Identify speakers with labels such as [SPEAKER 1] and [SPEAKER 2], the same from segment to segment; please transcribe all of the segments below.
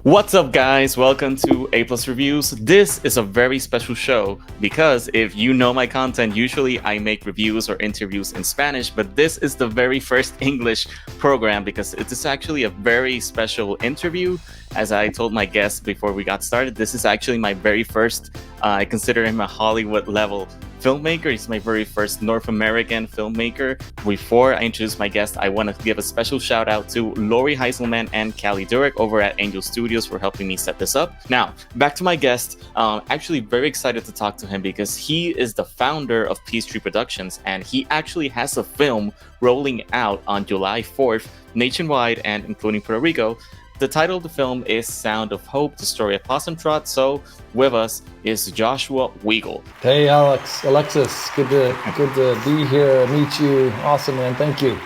[SPEAKER 1] What's up, guys? Welcome to A Plus Reviews. This is a very special show because if you know my content, usually I make reviews or interviews in Spanish, but this is the very first English program because it is actually a very special interview. As I told my guests before we got started, this is actually my very first, I consider him a Hollywood level filmmaker. He's my very first North American filmmaker. Before I introduce my guest, I want to give a special shout out to Lori Heiselman and Callie Durek over at Angel Studios for helping me set this up. Now, back to my guest. Actually very excited to talk to him because he is the founder of Peachtree Productions, and he actually has a film rolling out on July 4th nationwide and including Puerto Rico. The title of the film is Sound of Hope, the Story of Possum Trot. So with us is Joshua Weigel.
[SPEAKER 2] Hey, Alexis, good to be here, meet you. Awesome, man. Thank you.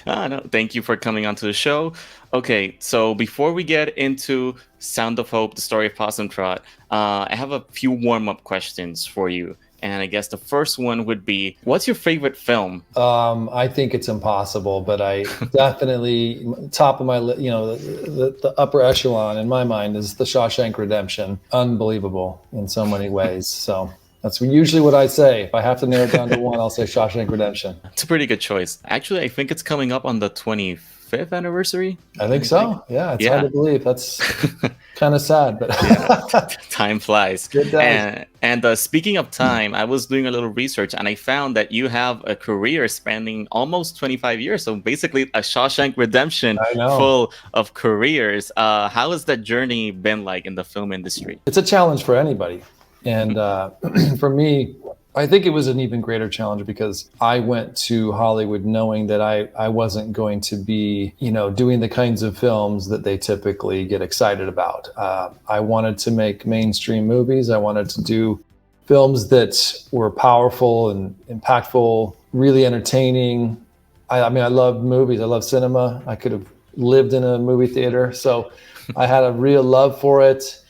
[SPEAKER 1] No, thank you for coming onto the show. Okay, so before we get into Sound of Hope, the Story of Possum Trot, I have a few warm-up questions for you. And I guess the first one would be, what's your favorite film?
[SPEAKER 2] I think it's impossible, but I definitely top of my the upper echelon in my mind is The Shawshank Redemption. Unbelievable in so many ways. So that's usually what I say. If I have to narrow it down to one, I'll say Shawshank Redemption.
[SPEAKER 1] It's a pretty good choice. Actually, I think it's coming up on the 25th anniversary.
[SPEAKER 2] I think so. Yeah, it's hard to believe. That's kind of sad, but
[SPEAKER 1] time flies. And speaking of time, I was doing a little research and I found that you have a career spanning almost 25 years. So basically a Shawshank Redemption full of careers. How has that journey been like in the film industry?
[SPEAKER 2] It's a challenge for anybody. And for me, I think it was an even greater challenge because I went to Hollywood knowing that I wasn't going to be, doing the kinds of films that they typically get excited about. I wanted to make mainstream movies. I wanted to do films that were powerful and impactful, really entertaining. I mean, I love movies. I love cinema. I could have lived in a movie theater. So I had a real love for it.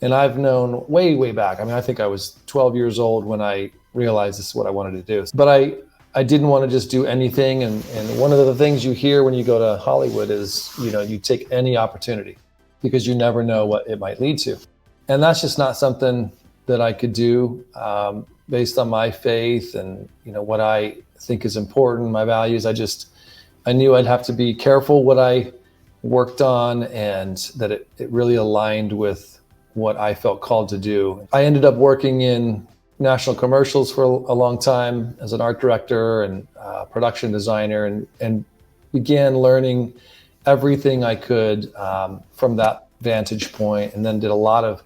[SPEAKER 2] And I've known way back. I mean, I think I was 12 years old when I realized this is what I wanted to do. But I didn't want to just do anything. And one of the things you hear when you go to Hollywood is, you take any opportunity because you never know what it might lead to. And that's just not something that I could do based on my faith and, what I think is important, my values. I knew I'd have to be careful what I worked on and that it really aligned with what I felt called to do. I ended up working in national commercials for a long time as an art director and production designer and began learning everything I could from that vantage point, and then did a lot of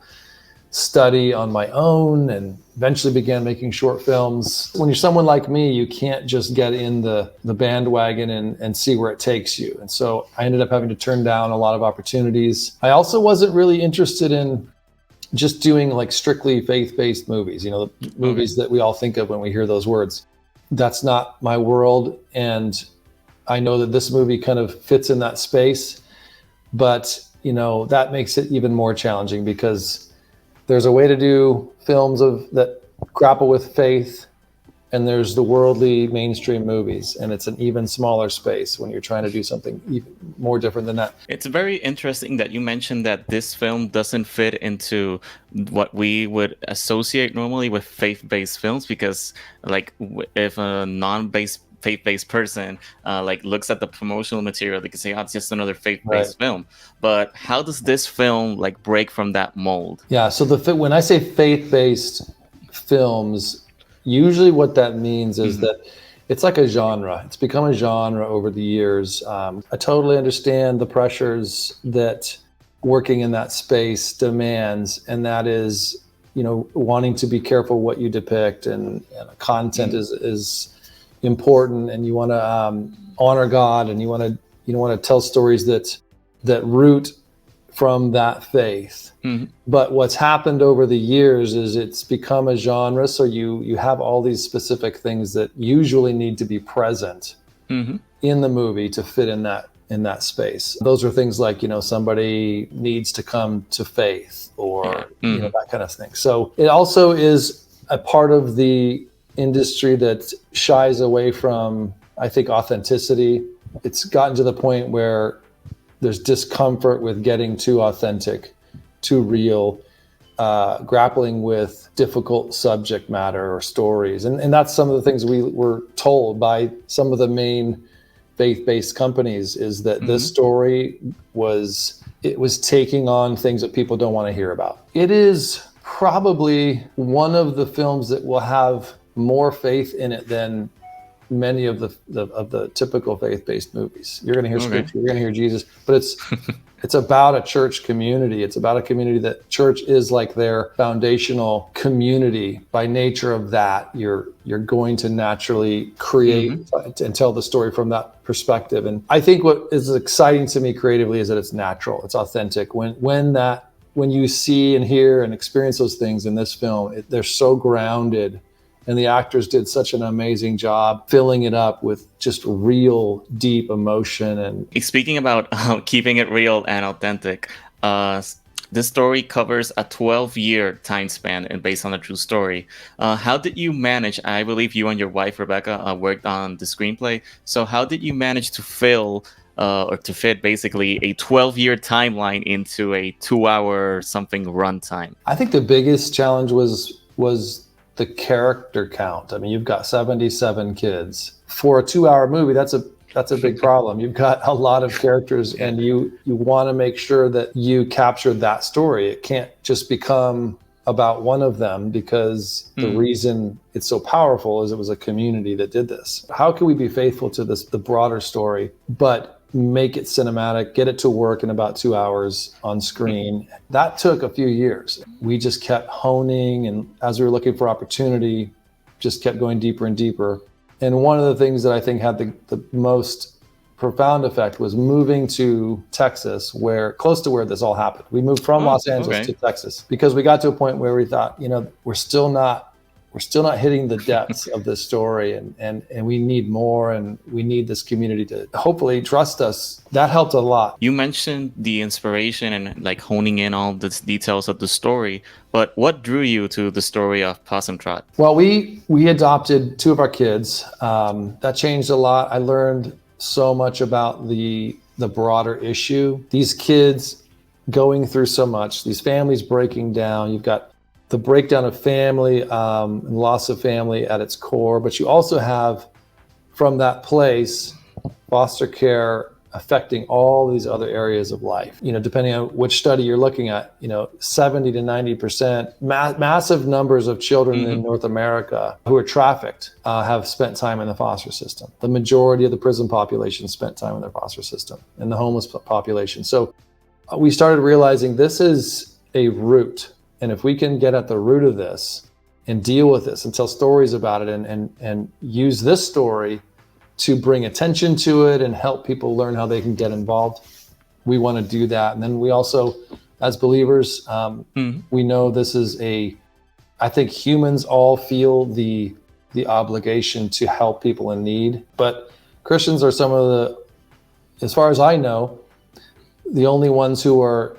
[SPEAKER 2] study on my own and eventually began making short films. When you're someone like me, you can't just get in the bandwagon and see where it takes you. And so I ended up having to turn down a lot of opportunities. I also wasn't really interested in just doing like strictly faith-based movies, the movies that we all think of when we hear those words. That's not my world. And I know that this movie kind of fits in that space, but that makes it even more challenging because there's a way to do films that grapple with faith, and there's the worldly mainstream movies, and it's an even smaller space when you're trying to do something even more different than that.
[SPEAKER 1] It's very interesting that you mentioned that this film doesn't fit into what we would associate normally with faith-based films, because like if a faith-based person looks at the promotional material, they can say, oh, it's just another faith-based film. But how does this film break from that mold?
[SPEAKER 2] Yeah, so when I say faith-based films, usually what that means is that it's like a genre. It's become a genre over the years. I totally understand the pressures that working in that space demands, and that is, wanting to be careful what you depict, and content is important, and you want to honor God, and you want to tell stories that root from that faith. But what's happened over the years is it's become a genre. So you have all these specific things that usually need to be present in the movie to fit in that space. Those are things like, somebody needs to come to faith or that kind of thing. So it also is a part of the industry that shies away from, I think, authenticity. It's gotten to the point where there's discomfort with getting too authentic, too real, grappling with difficult subject matter or stories. And that's some of the things we were told by some of the main faith-based companies, is that this story was taking on things that people don't want to hear about. It is probably one of the films that will have more faith in it than many of the typical faith-based movies. You're going to hear scripture, you're going to hear Jesus, but it's about a church community. It's about a community that church is like their foundational community. By nature of that, you're going to naturally create and tell the story from that perspective. And I think what is exciting to me creatively is that it's natural, it's authentic. When you see and hear and experience those things in this film, they're so grounded. And the actors did such an amazing job filling it up with just real, deep emotion. And
[SPEAKER 1] speaking about keeping it real and authentic, this story covers a 12-year time span and based on a true story. How did you manage? I believe you and your wife, Rebecca, worked on the screenplay. So how did you manage to fit basically a 12-year timeline into a 2-hour something runtime?
[SPEAKER 2] I think the biggest challenge was the character count. I mean, you've got 77 kids. For a 2-hour movie, that's a big problem. You've got a lot of characters, and you want to make sure that you capture that story. It can't just become about one of them, because the reason it's so powerful is it was a community that did this. How can we be faithful to the broader story, but make it cinematic, get it to work in about 2 hours on screen? That took a few years. We just kept honing, and as we were looking for opportunity, just kept going deeper and deeper. And one of the things that I think had the most profound effect was moving to Texas, close to where this all happened. We moved from Los Angeles to Texas because we got to a point where we thought, we're still not hitting the depths of this story, and we need more, and we need this community to hopefully trust us. That helped a lot.
[SPEAKER 1] You mentioned the inspiration and like honing in all the details of the story, but what drew you to the story of Possum Trot?
[SPEAKER 2] Well, we adopted 2 of our kids. That changed a lot. I learned so much about the broader issue. These kids going through so much, these families breaking down. You've got the breakdown of family, and loss of family at its core, but you also have, from that place, foster care affecting all these other areas of life. Depending on which study you're looking at, 70 to 90%, massive numbers of children in North America who are trafficked have spent time in the foster system. The majority of the prison population spent time in their foster system, and the homeless population. So we started realizing this is a root. And if we can get at the root of this and deal with this and tell stories about it, and use this story to bring attention to it and help people learn how they can get involved, we want to do that. And then we also, as believers, we know this is I think humans all feel the obligation to help people in need. But Christians are some of as far as I know, the only ones who are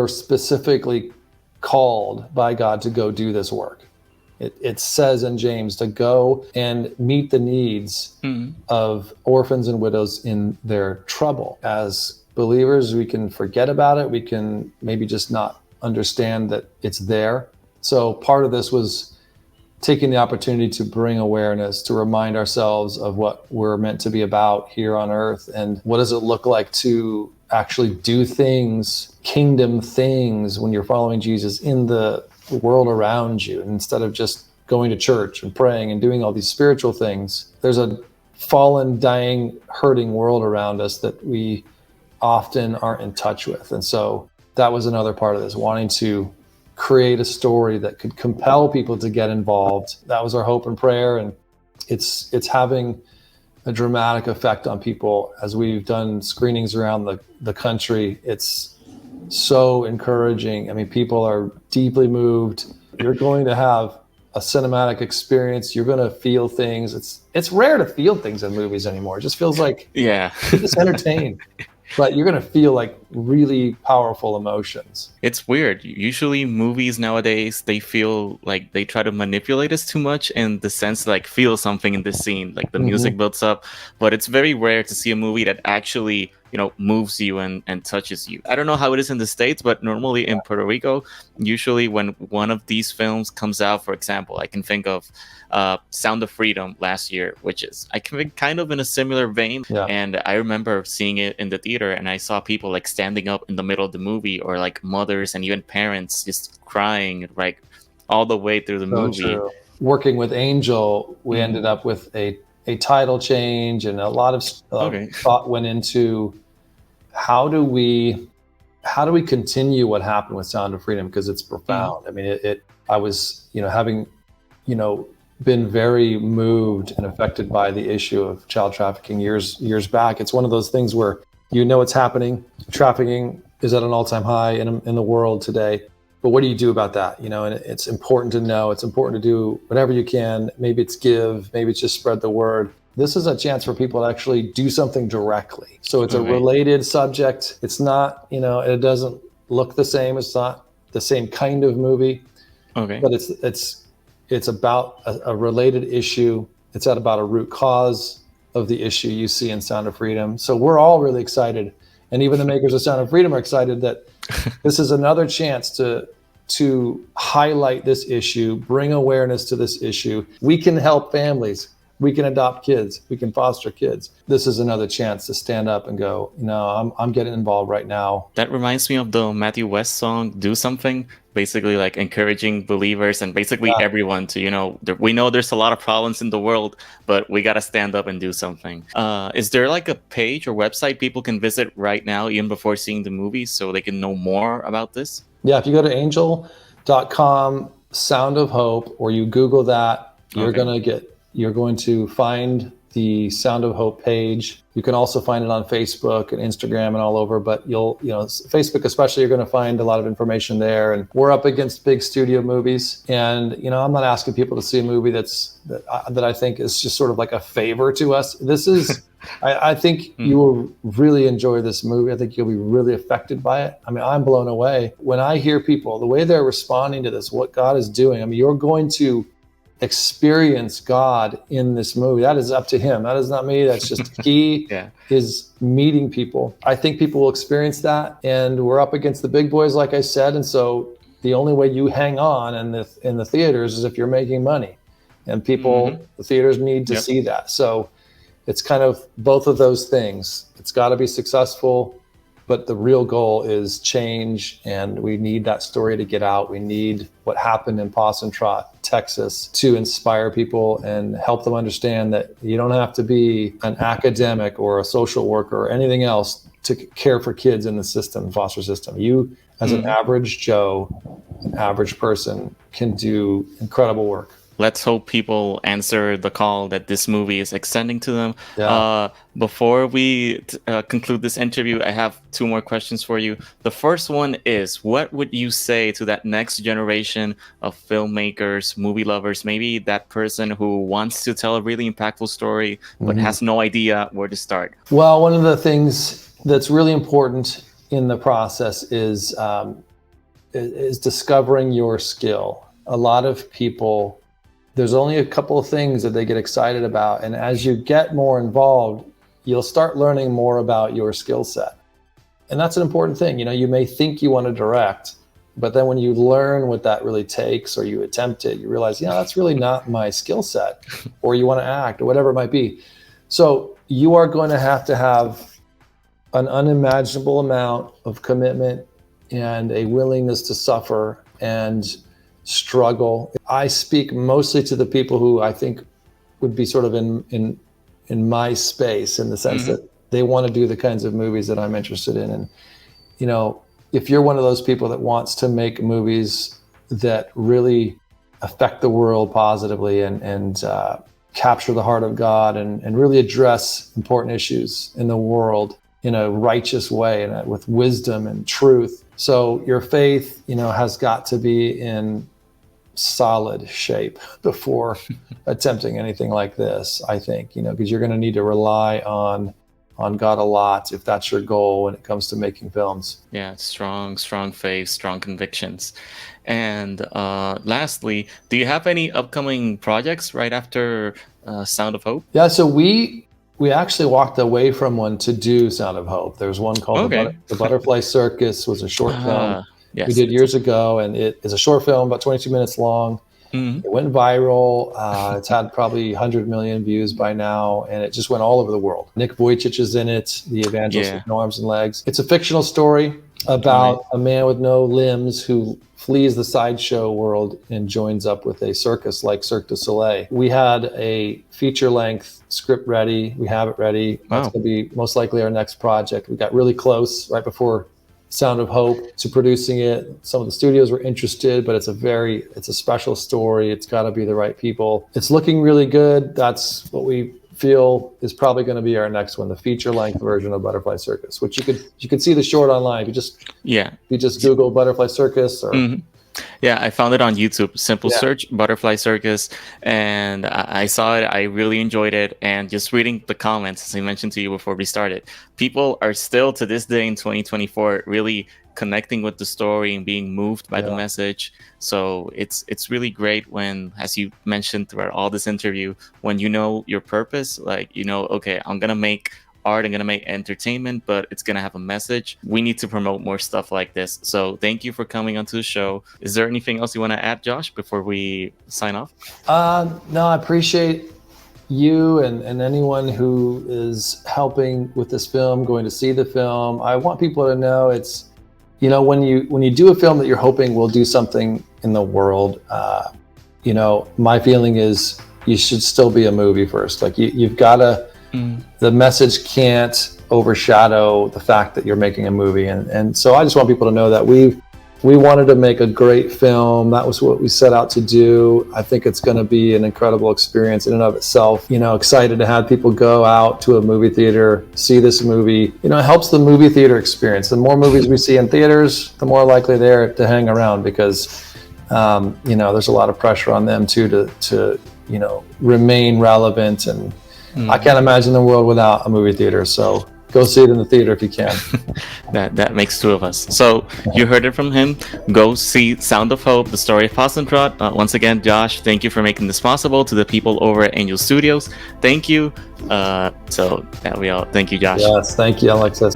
[SPEAKER 2] specifically called by God to go do this work. It says in James to go and meet the needs of orphans and widows in their trouble. As believers, we can forget about it. We can maybe just not understand that it's there. So part of this was taking the opportunity to bring awareness, to remind ourselves of what we're meant to be about here on earth, and what does it look like to actually do things, kingdom things, when you're following Jesus in the world around you. And instead of just going to church and praying and doing all these spiritual things, there's a fallen, dying, hurting world around us that we often aren't in touch with. And so that was another part of this, wanting to create a story that could compel people to get involved. That was our hope and prayer, and it's having a dramatic effect on people. As we've done screenings around the country, it's so encouraging. I mean, people are deeply moved. You're going to have a cinematic experience. You're going to feel things. It's rare to feel things in movies anymore. It just feels like
[SPEAKER 1] you're
[SPEAKER 2] just entertained. But you're going to feel like really powerful emotions.
[SPEAKER 1] It's weird. Usually movies nowadays, they feel like they try to manipulate us too much in the sense to, like, feel something in the scene, like the music builds up, but it's very rare to see a movie that actually, moves you and touches you. I don't know how it is in the States, but normally in Puerto Rico, usually when one of these films comes out, for example, I can think of Sound of Freedom last year, which is, I can think, kind of in a similar vein.
[SPEAKER 2] Yeah.
[SPEAKER 1] And I remember seeing it in the theater, and I saw people like standing up in the middle of the movie, or like mothers and even parents just crying, like all the way through the movie.
[SPEAKER 2] True. Working with Angel, we ended up with a title change, and a lot of thought went into how do we continue what happened with Sound of Freedom, because it's profound. I mean, I was, having, been very moved and affected by the issue of child trafficking years back. It's one of those things where it's happening. Trafficking is at an all-time high in the world today. But what do you do about that? And it's important to know. It's important to do whatever you can. Maybe it's give. Maybe it's just spread the word. This is a chance for people to actually do something directly. So it's a related subject. It's not, it doesn't look the same. It's not the same kind of movie. Okay. But it's about a related issue. It's about a root cause of the issue you see in Sound of Freedom. So we're all really excited. And even the makers of Sound of Freedom are excited that this is another chance to highlight this issue, bring awareness to this issue. We can help families. We can adopt kids. We can foster kids. This is another chance to stand up and go, I'm getting involved right now.
[SPEAKER 1] That reminds me of the Matthew West song, Do Something, basically like encouraging believers and basically everyone to, we know there's a lot of problems in the world, but we got to stand up and do something. Is there like a page or website people can visit right now, even before seeing the movie, so they can know more about this?
[SPEAKER 2] Yeah, if you go to angel.com, Sound of Hope, or you Google that, you're going to find the Sound of Hope page. You can also find it on Facebook and Instagram and all over, but Facebook especially, you're going to find a lot of information there. And we're up against big studio movies. And, I'm not asking people to see a movie that I think is just sort of like a favor to us. This is, I think you will really enjoy this movie. I think you'll be really affected by it. I mean, I'm blown away. When I hear people, the way they're responding to this, what God is doing, I mean, you're going to experience God in this movie. That is up to him. That is not me. That's just he is meeting people. I think people will experience that, and we're up against the big boys, like I said. And so the only way you hang on in the theaters is if you're making money, and people, the theaters need to see that. So it's kind of both of those things. It's got to be successful, but the real goal is change, and we need that story to get out. We need what happened in Possum Trot, Texas, to inspire people and help them understand that you don't have to be an academic or a social worker or anything else to care for kids in the system, foster system. You, as an average Joe, an average person, can do incredible work.
[SPEAKER 1] Let's hope people answer the call that this movie is extending to them. Before we conclude this interview, I have 2 more questions for you. The first one is, what would you say to that next generation of filmmakers, movie lovers, maybe that person who wants to tell a really impactful story but has no idea where to start?
[SPEAKER 2] Well, one of the things that's really important in the process is discovering your skill. A lot of people, there's only a couple of things that they get excited about. And as you get more involved, you'll start learning more about your skill set. And that's an important thing. You may think you want to direct, but then when you learn what that really takes, or you attempt it, you realize, that's really not my skill set, or you want to act, or whatever it might be. So you are going to have an unimaginable amount of commitment and a willingness to suffer and struggle. I speak mostly to the people who I think would be sort of in my space, in the sense that they want to do the kinds of movies that I'm interested in. And, if you're one of those people that wants to make movies that really affect the world positively and capture the heart of God and really address important issues in the world in a righteous way and with wisdom and truth. So your faith, has got to be in solid shape before attempting anything like this, I think, because you're going to need to rely on on God a lot if that's your goal when it comes to making films.
[SPEAKER 1] Yeah, strong faith, strong convictions. And lastly, do you have any upcoming projects right after Sound of Hope?
[SPEAKER 2] Yeah, so we actually walked away from one to do Sound of Hope. There's one called the Butterfly Circus, was a short film we did years ago, and it is a short film, about 22 minutes long.
[SPEAKER 1] Mm-hmm.
[SPEAKER 2] It went viral. It's had probably 100 million views by now, and it just went all over the world. Nick Vujicic is in it, the evangelist with no arms and legs. It's a fictional story about a man with no limbs who flees the sideshow world and joins up with a circus like Cirque du Soleil. We had a feature-length script ready. We have it ready. That's going to be most likely our next project. We got really close right before Sound of Hope to producing it. Some of the studios were interested, but it's a special story. It's got to be the right people. It's looking really good. That's what we feel is probably going to be our next one, the feature-length version of Butterfly Circus, which you could see the short online. If you just Google Butterfly Circus or
[SPEAKER 1] Yeah, I found it on YouTube. Simple search, Butterfly Circus, and I saw it. I really enjoyed it. And just reading the comments, as I mentioned to you before we started, people are still to this day in 2024 really connecting with the story and being moved by the message. So it's really great when, as you mentioned throughout all this interview, when you know your purpose, like, you know, okay, I'm going to make art, I'm going to make entertainment, but it's going to have a message. We need to promote more stuff like this. So thank you for coming onto the show. Is there anything else you want to add, Josh, before we sign off?
[SPEAKER 2] No, I appreciate you and anyone who is helping with this film, going to see the film. I want people to know it's, you know, when you do a film that you're hoping will do something in the world, you know, my feeling is you should still be a movie first. Like you've got to, the message can't overshadow the fact that you're making a movie. And so I just want people to know that we wanted to make a great film. That was what we set out to do. I think it's going to be an incredible experience in and of itself. You know, excited to have people go out to a movie theater, see this movie. You know, it helps the movie theater experience. The more movies we see in theaters, the more likely they're to hang around because, you know, there's a lot of pressure on them too to you know, remain relevant. And I can't imagine the world without a movie theater. So go see it in the theater if you can.
[SPEAKER 1] that makes two of us. So you heard it from him. Go see Sound of Hope, the story of Possum Trot. Once again, Josh, thank you for making this possible. To the people over at Angel Studios, thank you. Thank you, Josh.
[SPEAKER 2] Yes, thank you, Alexis.